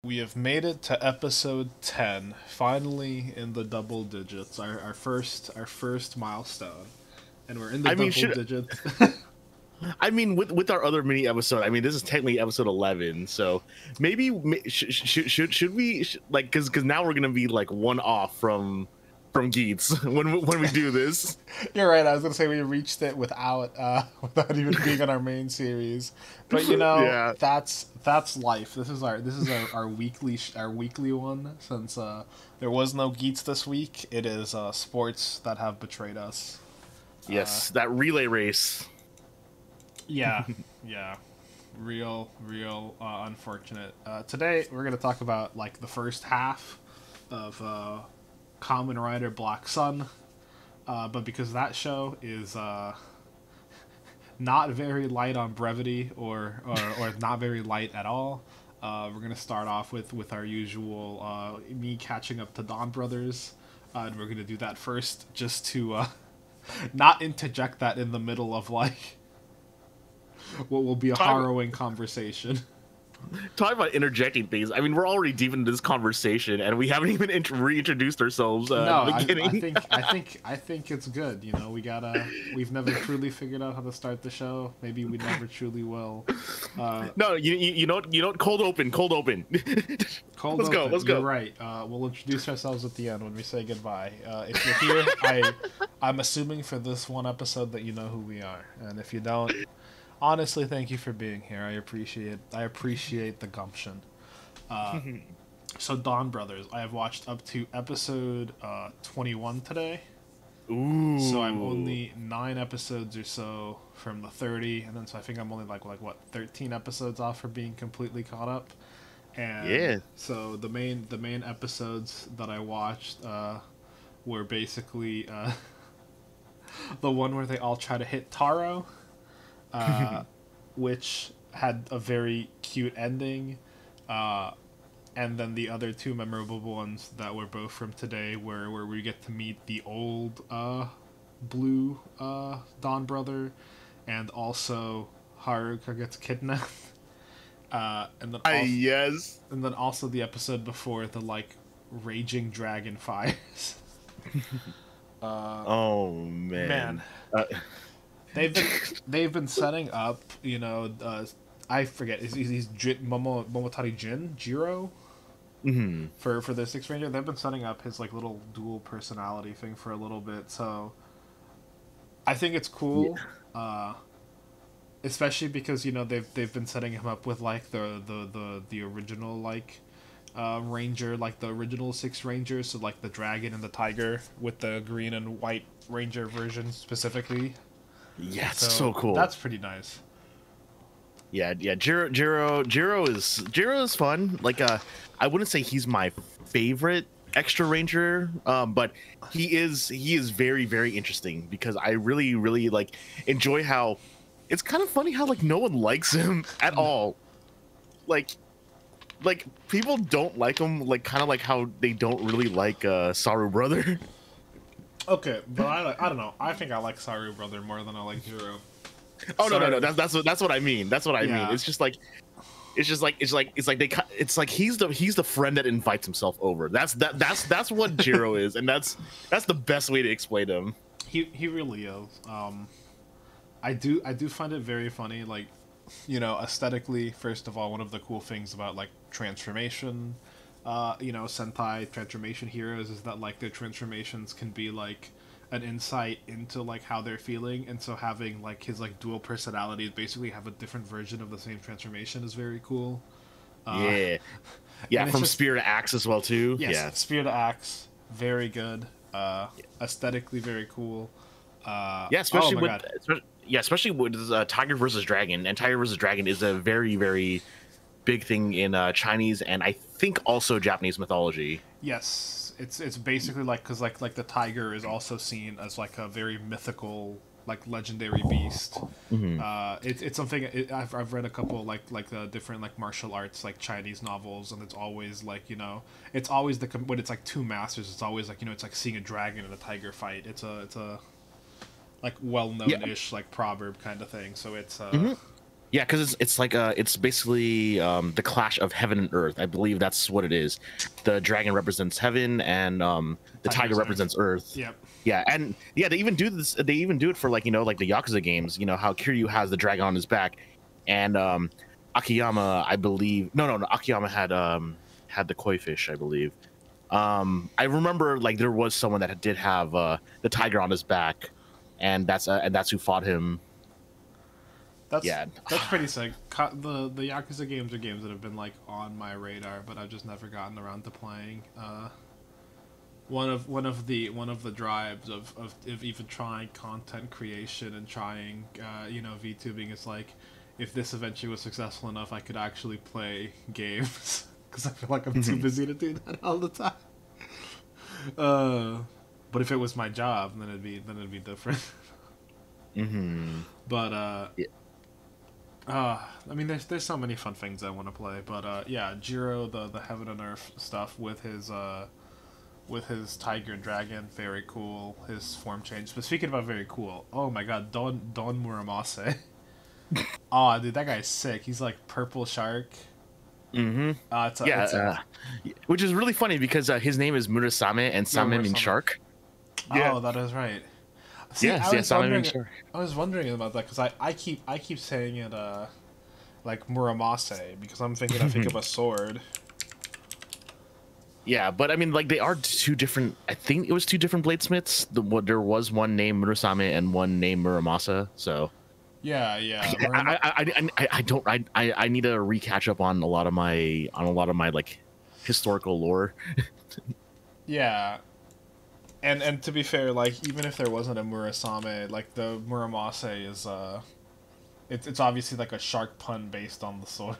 We have made it to episode 10, finally in the double digits. Our first milestone. And we're in the I mean, double should digits. I mean with our other mini episode? I mean, this is technically episode 11, so maybe should we like because now we're gonna be like one off from Geats when we do this. You're right. I was gonna say we reached it without without even being on our main series, but Yeah. that's life. This is our weekly one since there was no Geats this week. It is sports that have betrayed us. Yes, that relay race. Yeah, yeah, real unfortunate. Today we're gonna talk about like the first half of Kamen Rider Black Sun, but because that show is not very light on brevity or not very light at all. We're gonna start off with our usual me catching up to Don Brothers, and we're gonna do that first just to not interject that in the middle of like what will be a harrowing conversation. Talk about interjecting things. I mean, we're already deep into this conversation, and we haven't even reintroduced ourselves No, at the I beginning. think it's good. You know, we've never truly figured out how to start the show. Maybe we never truly will. No, you know, cold open. Cold Let's go. open. Let's go. You're right. We'll introduce ourselves at the end when we say goodbye. If you're here, I'm assuming for this one episode that you know who we are, and if you don't, honestly, thank you for being here. I appreciate the gumption. So Dawn Brothers, I have watched up to episode 21 today. Ooh. So I'm only 9 episodes or so from the 30, and then so I think I'm only like what 13 episodes off from being completely caught up. And Yeah. so the main episodes that I watched were basically the one where they all try to hit Taro, which had a very cute ending. And then the other two memorable ones that were both from today where we get to meet the old blue Dawn brother, and also Haruka gets kidnapped. Yes. And then also the episode before the like raging dragon fires. Oh man. Man, Uh, they've been setting up. I forget. He's Momotari Jiro for the Sixth Ranger. They've been setting up his like little dual personality thing for a little bit. So I think it's cool. Yeah. Especially because they've been setting him up with like the original like ranger, like the original Six Rangers, so like the dragon and the tiger with the green and white ranger version specifically. Yeah, it's so cool. That's pretty nice. Yeah. Jiro is fun. Like I wouldn't say he's my favorite extra ranger, but he is very, very interesting because I really like enjoy how it's kind of funny how like no one likes him at all. Like people don't like him, like kind of like how they don't really like Saru brother. Okay, but I don't know. I think I like Saru brother more than I like Jiro. Oh no, Saru- that's what I mean. That's what I mean. It's just like he's the friend that invites himself over. That's what Jiro is, and that's the best way to explain him. He really is. I do find it very funny, like, aesthetically. First of all, one of the cool things about like transformation, Sentai transformation heroes is that like their transformations can be like an insight into like how they're feeling, and so having like his like dual personalities basically have a different version of the same transformation is very cool. Yeah, and from just, spear to axe as well too. yes, Yeah, spear to axe, very good. Aesthetically very cool. yeah, especially oh my with God. especially with Tiger versus Dragon, and Tiger versus Dragon is a very, very big thing in Chinese and I think also Japanese mythology. Yes, it's basically like because like the tiger is also seen as like a very mythical like legendary beast. It's something I've read a couple like different like martial arts like Chinese novels, and it's always like it's always when it's like two masters, it's always like it's like seeing a dragon and a tiger fight. It's a like well known ish like proverb kind of thing. So it's Yeah, because it's like it's basically the clash of heaven and earth. I believe that's what it is. The dragon represents heaven, and the tiger Tiger's represents earth. Yep. Yeah, and yeah, they even do this. They even do it for like like the Yakuza games. How Kiryu has the dragon on his back, and Akiyama, I believe. No. Akiyama had the koi fish, I believe. I remember like there was someone that did have the tiger on his back, and that's who fought him. That's Yeah. that's pretty sick. The Yakuza games are games that have been like on my radar, but I've just never gotten around to playing. One of the drives of even trying content creation and trying VTubing is like, if this eventually was successful enough, I could actually play games because I feel like I'm too busy to do that all the time. But if it was my job, then it'd be different. But Yeah. I mean, there's so many fun things I want to play, but yeah, Jiro, the Heaven and Earth stuff with his tiger and dragon, very cool. His form change. But speaking about very cool, oh my god, Don Muramasa. Oh, dude, that guy's sick. He's like purple shark. Which is really funny because his name is Murasame, and Same means Murasame. shark. Oh, that is right. See, I was wondering about that because I keep saying it like Muramase because I think of a sword. Yeah, but I mean, like they are two different. I think it was two different bladesmiths. There was one named Murasame and one named Muramasa. So Yeah. I need to recatch up on a lot of my like historical lore. Yeah. And to be fair, like even if there wasn't a Murasame, like the Muramase is it's obviously like a shark pun based on the sword.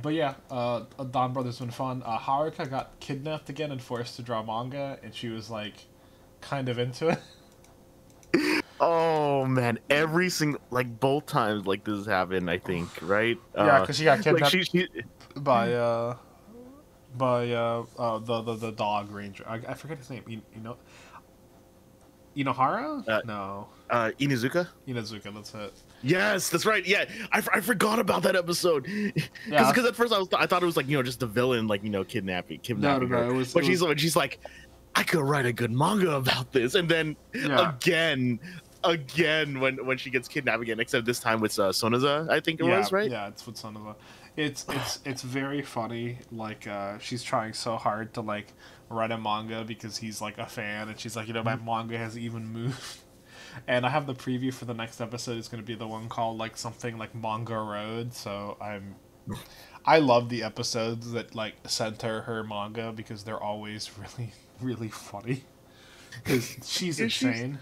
But yeah, Don Brothers been fun. Haruka got kidnapped again and forced to draw manga, and she was like kind of into it. Oh man, every single like both times like this happened, I think, right? Yeah, because she got kidnapped like she by the dog ranger. I forget his name. Inohara? No. Inuzuka. Inazuka. That's it. Yes, that's right. Yeah, I forgot about that episode. Because at first I thought it was like just the villain like kidnapping No, her. it was. But she's like, I could write a good manga about this, and then again when she gets kidnapped again, except this time with Sonoza, I think it was, right? Yeah, it's with Sonoza. It's very funny. Like she's trying so hard to like write a manga because he's like a fan, and she's like, my manga has even moved. And I have the preview for the next episode. It's going to be the one called like something like Manga Road. So I love the episodes that like center her manga because they're always really really funny. Because she's insane.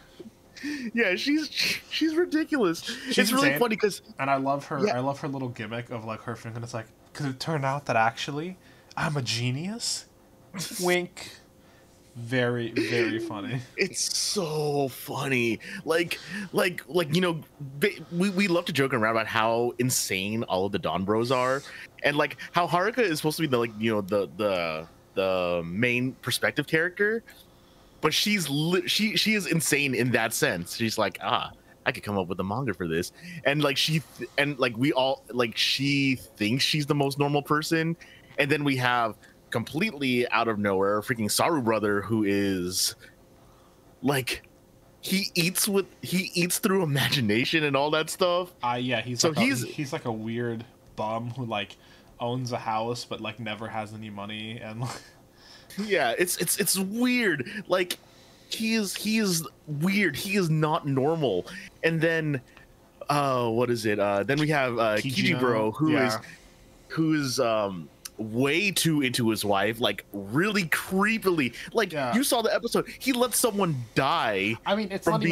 She's ridiculous. It's really insane. funny because, and I love her. I love her little gimmick of like her thinking it's like, because it turned out that actually I'm a genius. Wink. Very very funny. it's so funny. Like we love to joke around about how insane all of the Don Bros are, and like how Haruka is supposed to be the like the main perspective character, but she is insane in that sense. She's like, I could come up with a manga for this, and like we all like she thinks she's the most normal person, and then we have completely out of nowhere freaking Saru brother, who is like he eats through imagination and all that stuff. He's like a weird bum who like owns a house but like never has any money, and yeah, it's weird. Like he is weird. He is not normal. And then what is it? Then we have Kijibro, who's way too into his wife, like really creepily. Like you saw the episode, he let someone die. I mean, it's not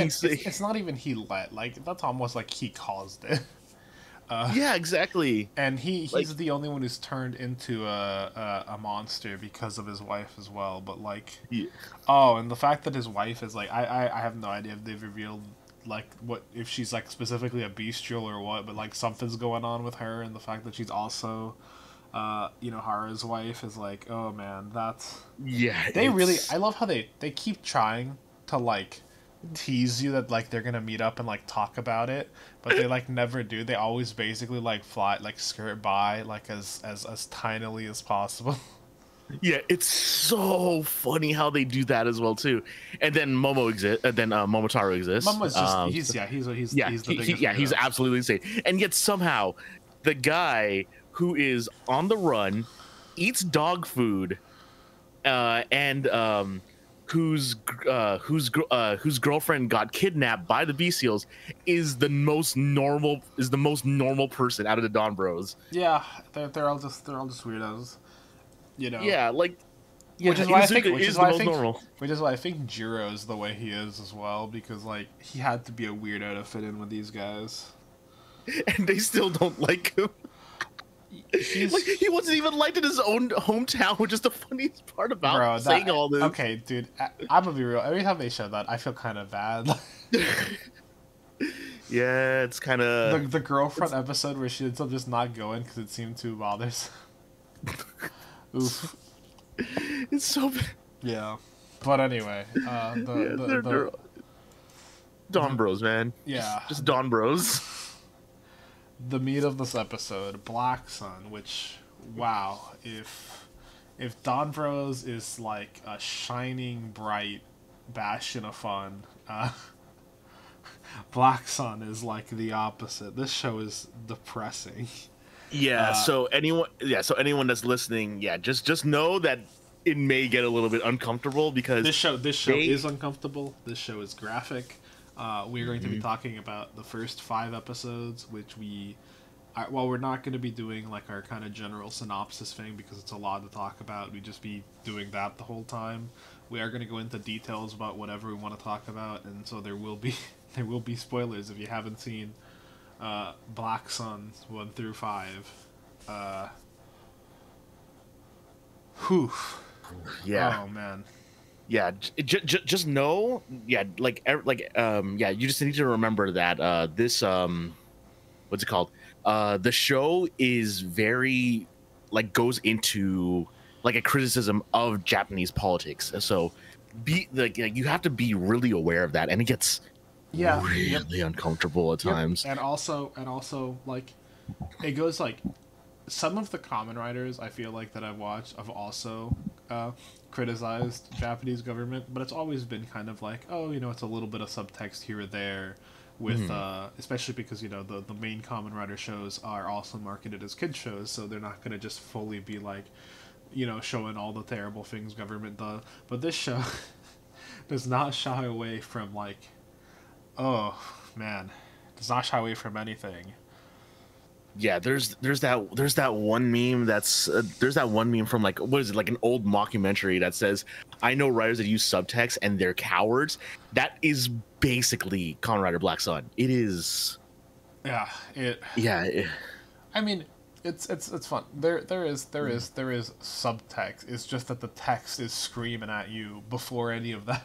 even he let, like that's almost like he caused it. Yeah, exactly. And he's the only one who's turned into a monster because of his wife as well. But like, and the fact that his wife is like, I have no idea if they've revealed like what if she's like specifically a bestial or what, but like something's going on with her, and the fact that she's also Hara's wife is like, oh man, that's I love how they keep trying to like tease you that like they're gonna meet up and like talk about it, but they like never do. They always basically like fly like skirt by like as tinily as possible. Yeah, it's so funny how they do that as well too. And then Momo exists. Then Momotaro exists. Mama's just he's Yeah, he's the biggest yeah, he's weirdo. absolutely insane. And yet somehow, the guy who is on the run, eats dog food, and whose girlfriend got kidnapped by the Beast Seals is the most normal person out of the Don Bros. Yeah, they're all just weirdos. You know. Yeah, like yeah, Which is why I think, Inuzuka is the most normal. which is why I think Jiro is the way he is as well, because like he had to be a weirdo to fit in with these guys. And they still don't like him. He's Like he wasn't even liked in his own hometown, which is the funniest part about bro. saying all this. Okay, dude. I'm gonna be real. Every time they show that, I feel kind of bad. Yeah, it's kind of The girlfriend episode where she ends up just not going because it seemed too bothersome. Oof. it's so bad. Yeah. But anyway, They're Don Bros, man. yeah, Just Don Bros. the meat of this episode, Black Sun, which wow, if Don Bros is like a shining bright bastion of fun, Black Sun is like the opposite. This show is depressing. Yeah. Uh, So anyone that's listening, yeah, just know that it may get a little bit uncomfortable because This show they- is uncomfortable. This show is graphic. We're going to be talking about the first 5 episodes, which while we're not going to be doing like our kind of general synopsis thing because it's a lot to talk about, we just be doing that the whole time. We are going to go into details about whatever we want to talk about, and so there will be there will be spoilers if you haven't seen Black Sun 1 through 5. Whew. yeah. Oh man. Yeah, just know, yeah, yeah, you just need to remember that this what's it called? The show is very like goes into like a criticism of Japanese politics. So be like you have to be really aware of that, and it gets Yeah. really uncomfortable at Yep. times. And also like it goes like some of the common writers I feel like that I've watched have also criticized Japanese government, but it's always been kind of like, oh, you know, it's a little bit of subtext here or there with especially because, you know, the main common writer shows are also marketed as kid shows, so they're not going to just fully be like, you know, showing all the terrible things government does. But this show does not shy away from like, oh man, does not shy away from anything. Yeah, there's that one meme there's that one meme from like what is it, like an old mockumentary that says, I know writers that use subtext and they're cowards. That is basically Kamen Rider Black Sun. It is. Yeah, Yeah. I mean, it's fun. There is subtext. It's just that the text is screaming at you before any of that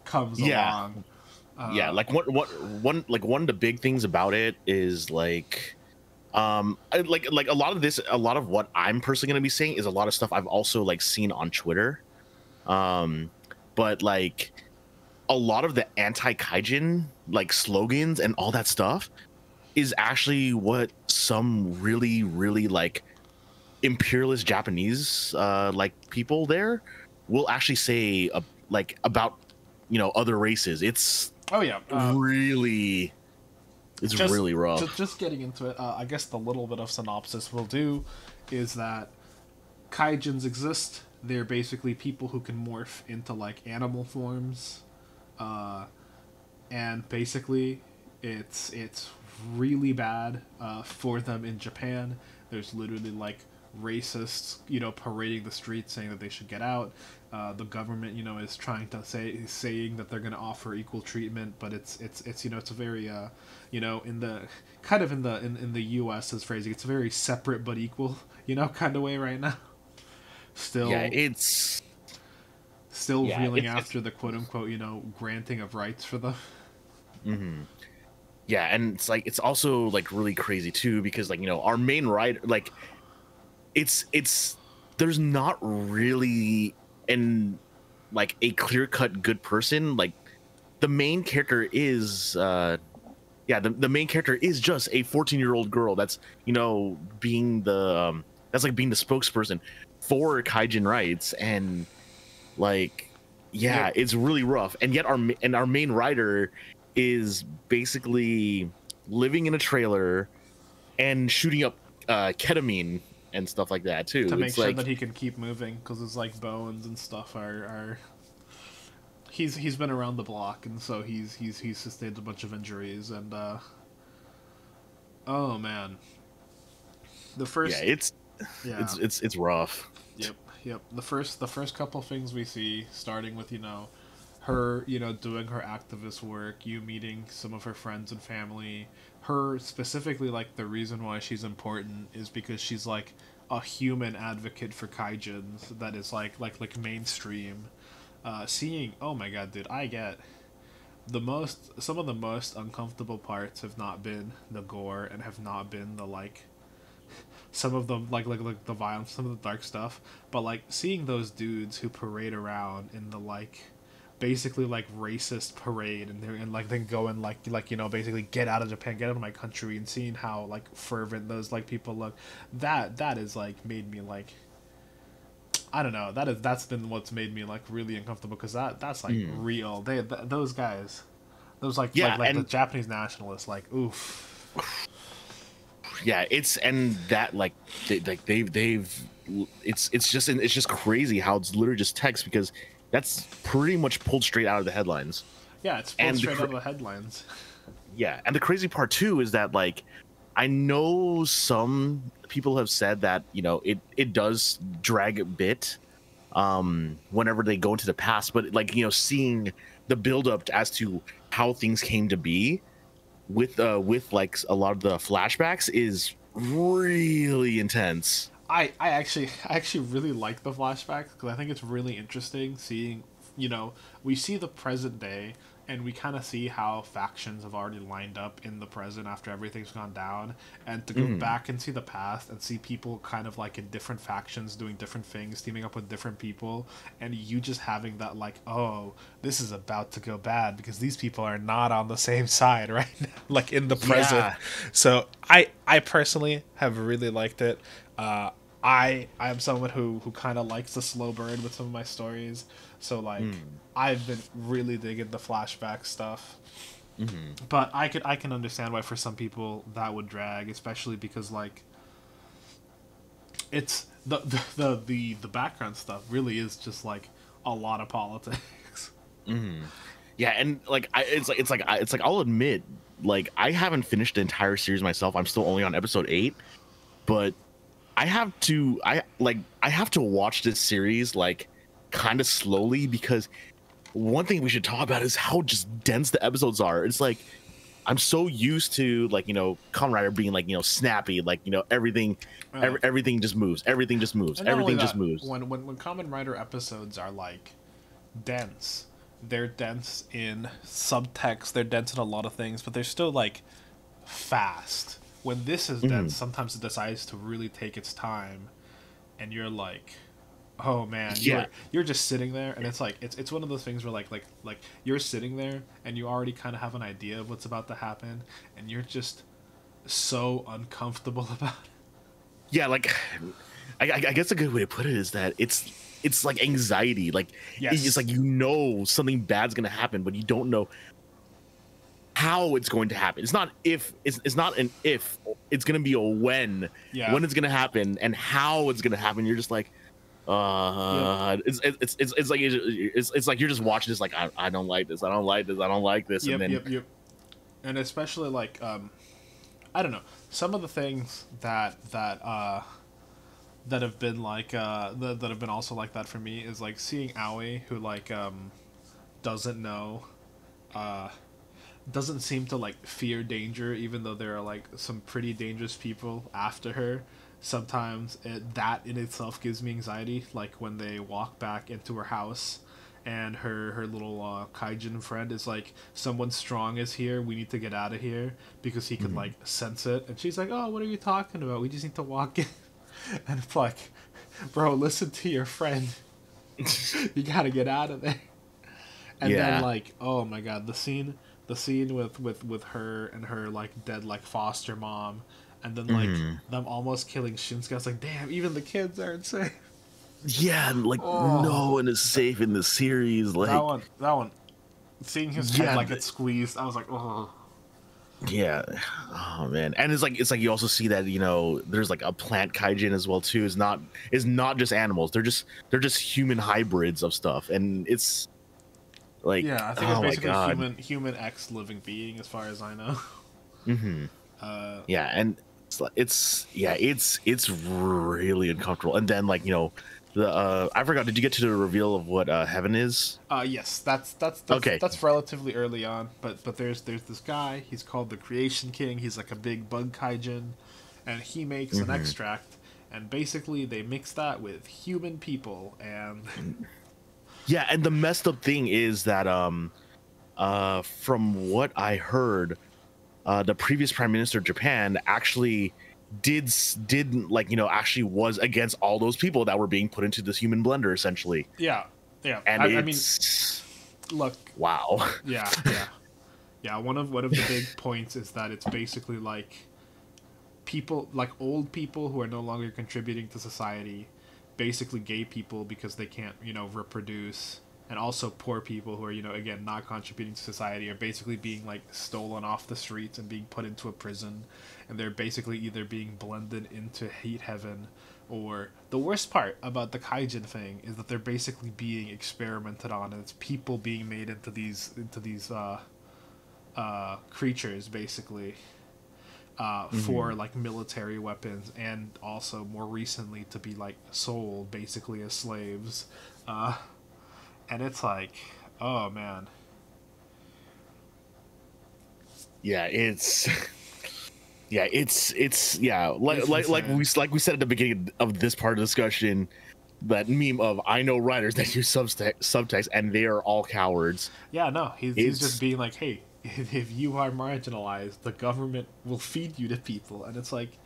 comes along. Yeah, like one of the big things about it is like like a lot of what I'm personally going to be saying is a lot of stuff I've also like seen on Twitter. But like a lot of the anti-kaijin like slogans and all that stuff is actually what some really like imperialist Japanese like people there will actually say like about, you know, other races. It's Oh yeah, really really rough. Just getting into it, I guess the little bit of synopsis we'll do is that kaijins exist. They're basically people who can morph into like animal forms, and basically it's really bad for them in Japan. There's literally like racists, you know, parading the streets saying that they should get out. The government, you know, is trying to saying that they're going to offer equal treatment, but it's you know, it's a very you know, in the kind of in the U.S. as phrasing, it's a very separate but equal, you know, kind of way right now. Still, Yeah, it's reeling after the quote unquote, you know, granting of rights for them. Yeah, and it's like it's also like really crazy too because like, you know, our main writer, like it's there's not really like a clear-cut good person like the main character is yeah, the main character is just a 14-year-old girl that's, you know, being the that's like being the spokesperson for Kaijin rights. And like, yeah, Yep. it's really rough. And yet our main writer is basically living in a trailer and shooting up ketamine and stuff like that too. To make It's sure like, that he can keep moving, because his like bones and stuff are he's been around the block, and so he's sustained a bunch of injuries, and oh man, the yeah, first yeah it's rough. yep the first couple things we see, starting with, you know, her, you know, doing her activist work, you meeting some of her friends and family, her specifically, like, the reason why she's important is because she's like a human advocate for kaijins that is like mainstream. Seeing, oh my god, dude, I get some of the most uncomfortable parts have not been the gore and have not been the like some of the like the violence, some of the dark stuff, but like seeing those dudes who parade around in the like basically like racist parade, and they're and like then go and like you know, basically get out of Japan, get out of my country, and seeing how like fervent those like people look, that is like made me like, I don't know, that's been what's made me like really uncomfortable, because that's like real. Those guys, those Yeah, like the and Japanese nationalists, like oof. yeah, it's and that like they've it's just crazy how it's literally just text, because that's pretty much pulled straight out of the headlines. Yeah, it's pulled And straight out of the headlines. yeah, and the crazy part too is that like I know some people have said that, you know, it does drag a bit whenever they go into the past, but like, you know, seeing the build up as to how things came to be with like a lot of the flashbacks is really intense. I actually really like the flashbacks, because I think it's really interesting seeing, you know, we see the present day, and we kind of see how factions have already lined up in the present after everything's gone down, and to go back and see the past and see people kind of like in different factions doing different things, teaming up with different people, and you just having that like, oh, this is about to go bad because these people are not on the same side right now, like in the present. Yeah. So I personally have really liked it. I'm someone who kind of likes the slow burn with some of my stories, so like I've been really digging the flashback stuff. But I can understand why for some people that would drag, especially because like it's the background stuff really is just like a lot of politics. Yeah, and like it's like I'll admit, like I haven't finished the entire series myself. I'm still only on episode 8, but I have to watch this series like kind of slowly, because one thing we should talk about is how just dense the episodes are. It's like I'm so used to, like, you know, Kamen Rider being like, you know, snappy, like, you know, everything just moves, everything just moves, And not only everything just that, moves. when Kamen Rider episodes are like dense, they're dense in subtext, they're dense in a lot of things, but they're still like fast. When this is dense, sometimes it decides to really take its time, and you're like, oh man, Yeah. you're just sitting there, and it's like it's one of those things where like you're sitting there and you already kind of have an idea of what's about to happen, and you're just so uncomfortable about it. Yeah, like I guess a good way to put it is that it's like anxiety. Like Yes. it's just like, you know, something bad's gonna happen, but you don't know how it's going to happen. It's not if, it's not an if, it's gonna be a when. Yeah. When it's gonna happen and how it's gonna happen. You're just like, it's like it's like you're just watching this like, I don't like this, I don't like this, I don't like this. Yep, And then yep. And especially like I don't know, some of the things that have been like that have been also like that for me is like seeing Aoi, who like doesn't know doesn't seem to like fear danger, even though there are like some pretty dangerous people after her. Sometimes that in itself gives me anxiety, like when they walk back into her house and her little kaijin friend is like, someone strong is here, we need to get out of here, because he could like sense it, and she's like, oh, what are you talking about, we just need to walk in. And it's like, bro, listen to your friend. You gotta get out of there. And then Yeah. like, oh my god, the scene with her and her like dead like foster mom, and then like Hmm. them almost killing Shinsuke. I was like, damn, even the kids aren't safe. Yeah, and like Oh, no one is safe in the series. Like, that one, seeing his head yeah, like get squeezed, I was like, oh, yeah. Oh man, and it's like you also see that there's like a plant kaijin as well too. Is not just animals. They're just human hybrids of stuff, and it's like, yeah. I think it's oh my basically god. human X living being, as far as I know. Hmm. Uh, Yeah, and it's really uncomfortable. And then like the I forgot. Did you get to the reveal of what heaven is? yes, that's Okay. that's relatively early on, but there's this guy. He's called the Creation King. He's like a big bug kaijin, and he makes an Hmm. extract, and basically they mix that with human people, and Yeah, and the messed up thing is that from what I heard, the previous prime minister of Japan actually did like actually was against all those people that were being put into this human blender essentially. yeah, yeah. And I mean, it's look, wow. yeah, yeah, yeah. One of the big points is that it's basically like people, like old people who are no longer contributing to society, basically gay people because they can't, reproduce, and also poor people who are, again, not contributing to society, are basically being like stolen off the streets and being put into a prison, and they're basically either being blended into heat heaven, or the worst part about the kaijin thing is that they're basically being experimented on, and it's people being made into these creatures basically, for Mhm. like military weapons, and also more recently to be like sold basically as slaves. Uh, and it's like, oh man, Yeah, it's yeah, it's yeah, it's insane. like we said at the beginning of this part of the discussion, that meme of I know writers that use subtext and they are all cowards. Yeah, no, he's just It's being like, hey, if you are marginalized, the government will feed you to people, and it's like,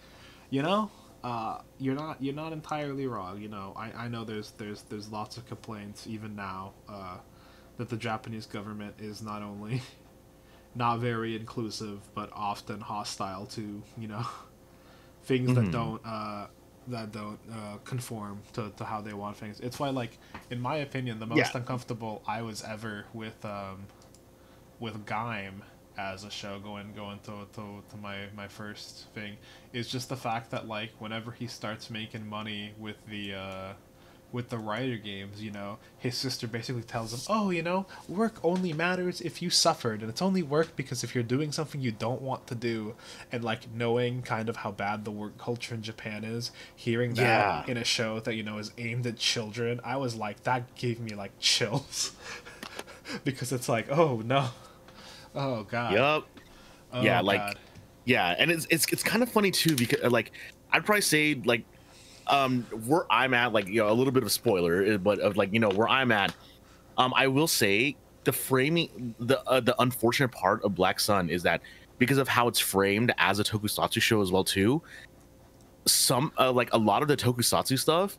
you know, you're not entirely wrong. I know there's lots of complaints even now, that the Japanese government is not only not very inclusive, but often hostile to things mhm. that don't conform to how they want things. It's why, like, in my opinion, the Yeah. most uncomfortable I was ever with Gaim as a show, going to my first thing, is just the fact that, like, whenever he starts making money with the writer games, his sister basically tells him, oh, work only matters if you suffered, and it's only work because if you're doing something you don't want to do. And like, knowing kind of how bad the work culture in Japan is, hearing that Yeah. in a show that is aimed at children, I was like, that gave me like chills. Because it's like, oh no, oh god, Yup. Yeah, oh like god. yeah, and it's kind of funny too because like I'd probably say like where I'm at, like a little bit of a spoiler, but of like where I'm at, I will say the framing, the unfortunate part of Black Sun is that because of how it's framed as a tokusatsu show as well too, some like a lot of the tokusatsu stuff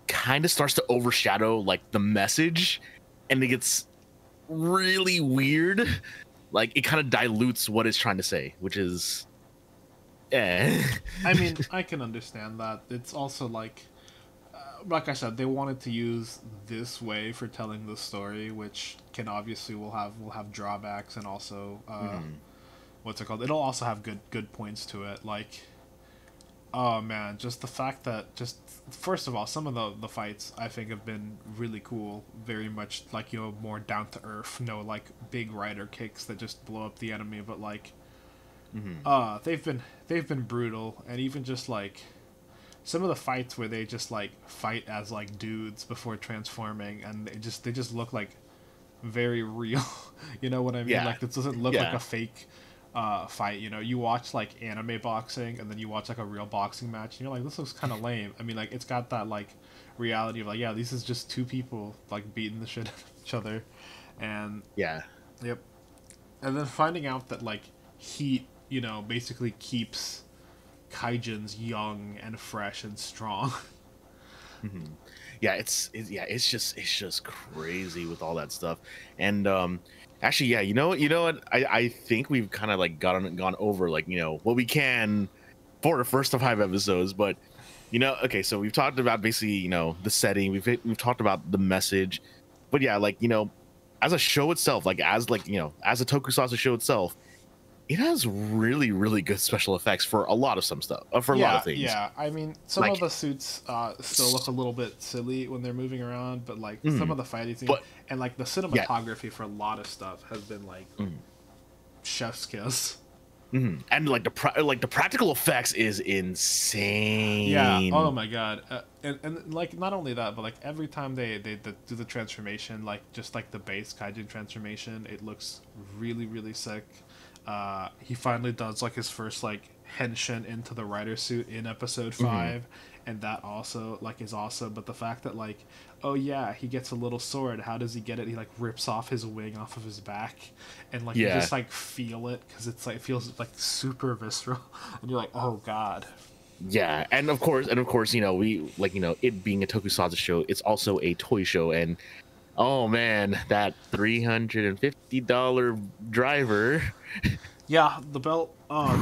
kind of starts to overshadow like the message, and it gets really weird. Like it kind of dilutes what it's trying to say, which is eh. I mean, I can understand that. It's also like I said, they wanted to use this way for telling the story, which can obviously will have drawbacks, and also Mhm. what's it called? It'll also have good points to it. Like, oh man, just the fact that, just first of all, some of the fights I think have been really cool. Very much like, more down to earth. No, like, big rider kicks that just blow up the enemy, but like, Mhm. they've been brutal, and even just like some of the fights where they just like fight as like dudes before transforming, and they just look like very real. You know what I mean? Yeah. Like, this doesn't look like Yeah. a fake fight. You watch like anime boxing, and then you watch like a real boxing match, and you're like, this looks kind of lame. I mean, like, it's got that like reality of like, yeah, this is just two people like beating the shit out of each other, and Yeah. yep. And then finding out that like heat, basically keeps kaijins young and fresh and strong. Mhm. Yeah, it's just crazy with all that stuff. And actually, yeah, you know what? I think we've kind of like gone over like what we can for the first of 5 episodes, but okay, so we've talked about basically the setting, we've talked about the message, but yeah, like as a show itself, like as a tokusatsu show itself, it has really really good special effects for a lot of some stuff, for a lot of Yeah, things, yeah. I mean, some of like. the suits still look a little bit silly when they're moving around, but like some Mm, of the fighting scenes but and like the yeah. cinematography for a lot of stuff has been like Mm. chef's kiss. And like the practical effects is Yeah. Oh insane. my god. And like not only that, but like every time they do the transformation, like just like the base kaiju transformation, it looks really really sick. He finally does like his first like henshin into the rider suit in episode Hmm. 5, and that also like is awesome. But the fact that like, oh yeah, he gets a little sword. How does he get it? He like rips off his wing off of his back, and like you Yeah, just like feel it because it's like it feels like super visceral, and you're like, oh god. yeah, and of course, we like it being a tokusatsu show, it's also a toy show, and oh man, that $350 driver. Yeah, the belt. Oh,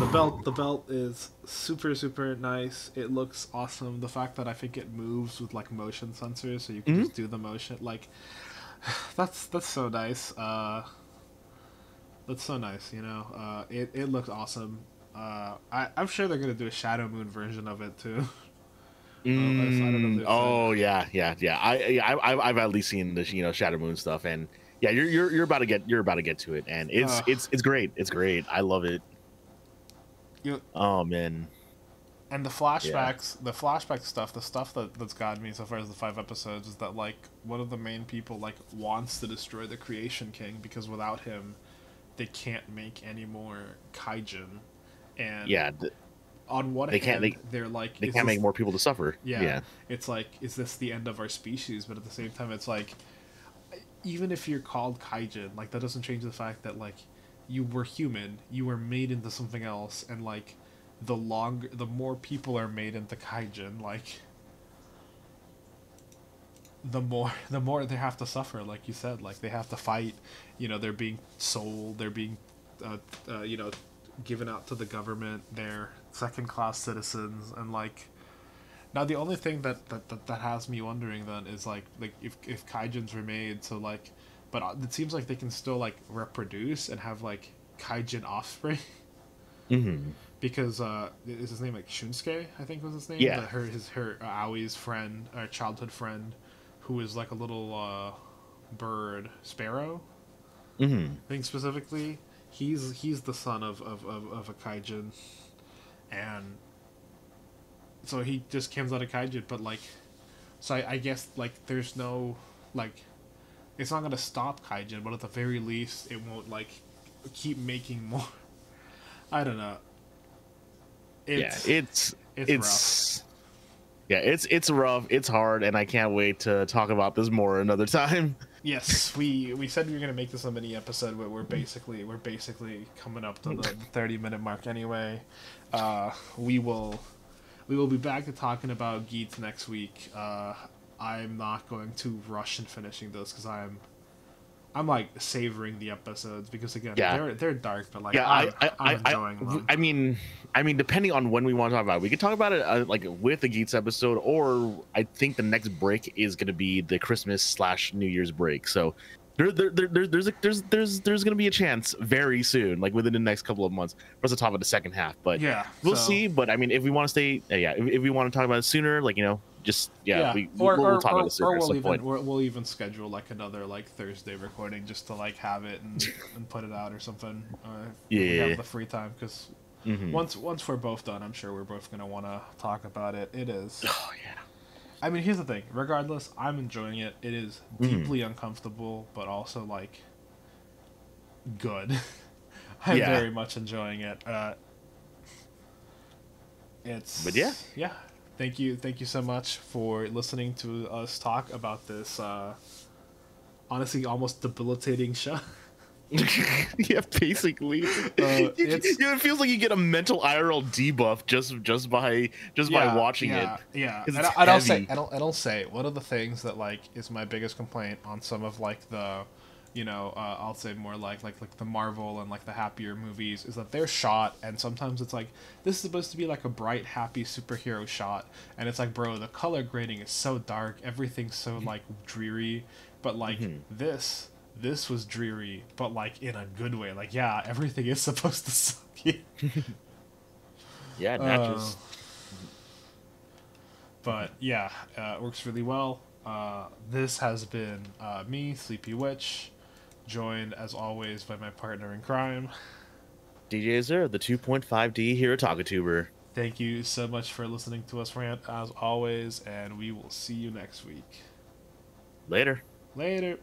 the belt is super super nice. It looks awesome. The fact that I think it moves with like motion sensors, so you can Mhm. just do the motion. Like that's so nice. That's so nice. You know, it looks awesome. I'm sure they're gonna do a Shadow Moon version of it too. I don't know if they've said. Oh yeah, yeah, yeah. I've at least seen the Shadow Moon stuff, and yeah, you're about to get to it, and Uh, it's great. It's great. I love it. you know, Oh man, and yeah. the flashback stuff, the stuff that's gotten me so far as the 5 episodes is that like one of the main people like wants to destroy the Creation King because without him, they can't make any more kaijin. And Yeah, on one they can't hand, they're like, they is can't make this? more people to suffer. Yeah, Yeah. it's like, is this the end of our species? But at the same time, it's like, even if you're called kaijin, like that doesn't change the fact that like you were human, you were made into something else, and like the more people are made into kaijin, like the more they have to suffer. Like you said, like they have to fight. You know, they're being sold, they're being, uh, you know, given out to the government. They're second class citizens, and like now the only thing that has me wondering then is like if kaijins were made, so like, but it seems like they can still like reproduce and have like kaijin offspring. Hmm. Because is his name like Shunsuke? I think was his name. Yeah. Her Aoi's friend, or childhood friend, who is like a little bird sparrow. Hmm. I think specifically, he's the son of a kaijin, and so he just comes out of kaijin. But like, so I guess like there's no like, it's not gonna stop kaijin, but at the very least, it won't like keep making more. I don't know. Yeah. It's it's rough. It's yeah. It's rough. It's hard, and I can't wait to talk about this more another time. Yes, we said we were gonna make this a mini episode, but we're basically coming up to the 30-minute mark anyway. We will be back to talking about Geats next week. I'm not going to rush in finishing those because I'm like savoring the episodes because again Yeah. they're dark, but like Yeah, I'm enjoying them. I mean, depending on when we want to talk about it, we could talk about it like with the Geeks episode, or I think the next break is going to be the Christmas slash New Year's break. So there's going to be a chance very soon, like within the next couple of months, for us to talk about the second half. But Yeah, we'll so see. But I mean, if we want to stay, yeah, if we want to talk about it sooner, like just yeah, yeah, we'll talk about it sooner or at some point. we'll even schedule like another like Thursday recording just to like have it and put it out or something if we have Yeah. the free time because Hmm. once we're both done, I'm sure we're both gonna want to talk about it. It is. Oh yeah. I mean, here's the thing. Regardless, I'm enjoying it. It is Hmm. deeply uncomfortable, but also like good. I'm Yeah. very much enjoying it. But yeah. Yeah. Thank you so much for listening to us talk about this. Honestly, almost debilitating show. Yeah, basically. It feels like you get a mental IRL debuff just by Yeah, watching it yeah, yeah. because And, it's and I'll say, heavy. and I'll say, one of the things that like is my biggest complaint on some of like the, I'll say more like the Marvel and like the happier movies is that they're shot, and sometimes it's like this is supposed to be like a bright, happy superhero shot, and it's like, bro, the color grading is so dark, everything's so like dreary, but like Hmm. this was dreary, but like in a good way. Like, yeah, everything is supposed to suck. Yeah, not uh, just. But yeah, it works really well. This has been me, Sleepy Witch, joined as always by my partner in crime. DJ Zer, the 2.5D here at Takatuber. Thank you so much for listening to us rant as always, and we will see you next week. Later. Later.